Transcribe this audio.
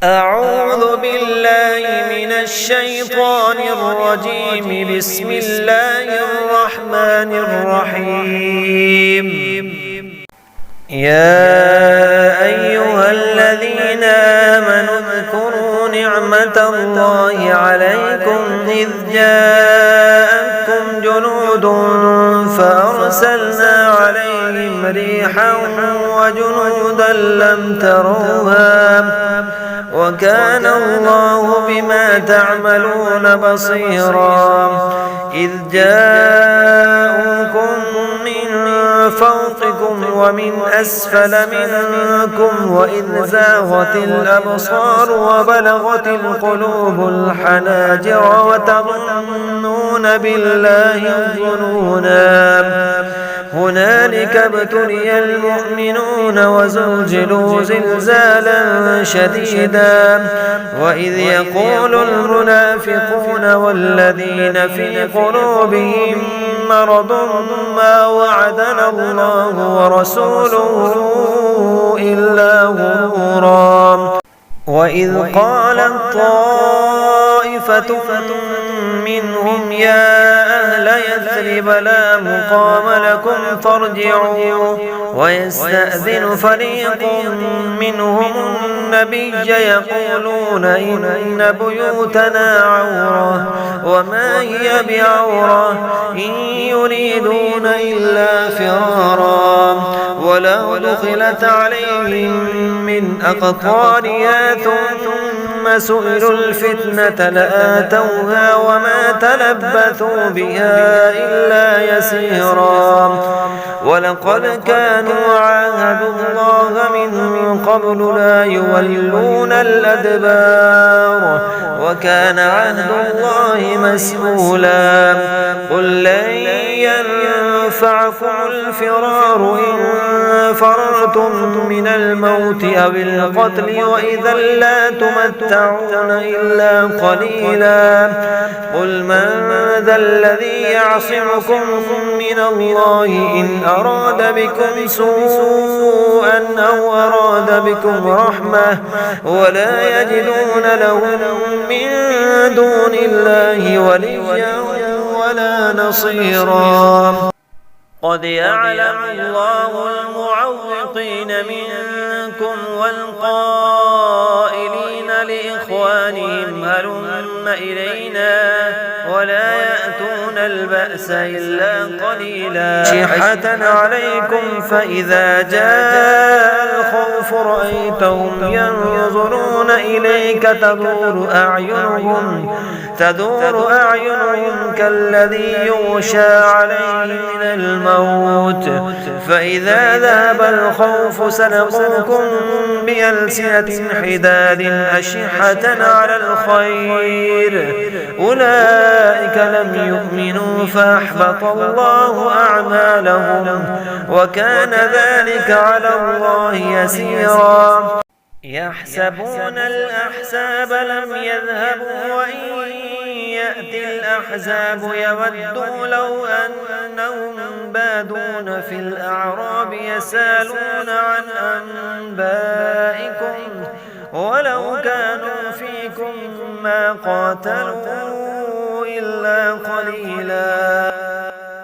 أعوذ بالله من الشيطان الرجيم. بسم الله الرحمن الرحيم. يا أيها الذين آمنوا اذكروا نعمة الله عليكم إذ جاءتكم جنود فأرسلنا عليهم ريحا وجنودا لم تروها وكان الله بما تعملون بصيرا. إذ جاءوكم من فوقكم ومن أسفل منكم وإذ زاغت الأبصار وبلغت القلوب الحناجر وتظنون بالله الظنونا. هنالك ابتلي المؤمنون وزلزلوا زلزالا شديدا. وإذ يقول المنافقون والذين في قلوبهم مرض ما وعدنا الله ورسوله إلا غرورا. وإذ قالت طائفة منهم يا أهل يثرب لا مقام لكم فارجعوا. ويستأذن فريق منهم النبي يقولون إن بيوتنا عورة وما هي بعورة إن يريدون إلا فرارا. ولو دخلت عليهم من أقطارها ثم سئلوا الفتنة لآتوها وما تلبثوا بها إلا يسيرا. ولقد كانوا عاهدوا الله من قبل لا يولون الأدبار وكان عهد الله مسؤولا. قل لن ينفعكم الفرار إن فررتم من الموت أو القتل وإذا لا تمتعون إلا قليلا. قل من ذا الذي يعصمكم من الله إن أراد بكم سوءا أو أراد بكم رحمة ولا يجدون لهم من دون الله وليا ولا نصيرا. قد يعلم الله المعوقين منكم والقائلين لإخوانهم هلم إلينا ولا يأتون البأس إلا قليلا. شحة عليكم فإذا جاء الخوف رأيتهم ينظرون إليك تدور أعينهم كالذي يغشى عليه من الموت. فإذا ذهب الخوف سلقوكم بألسنة حداد أشحة على الخير أولئك لم يؤمنوا فأحبط الله أعمالهم وكان ذلك على الله يسيرا. يحسبون الأحزاب لم يذهبوا وإن يأتي الأحزاب يودوا لو أنهم بادون في الأعراب يسألون عن أنبائكم ولو كانوا فيكم ما قاتلوا إلا قليلا.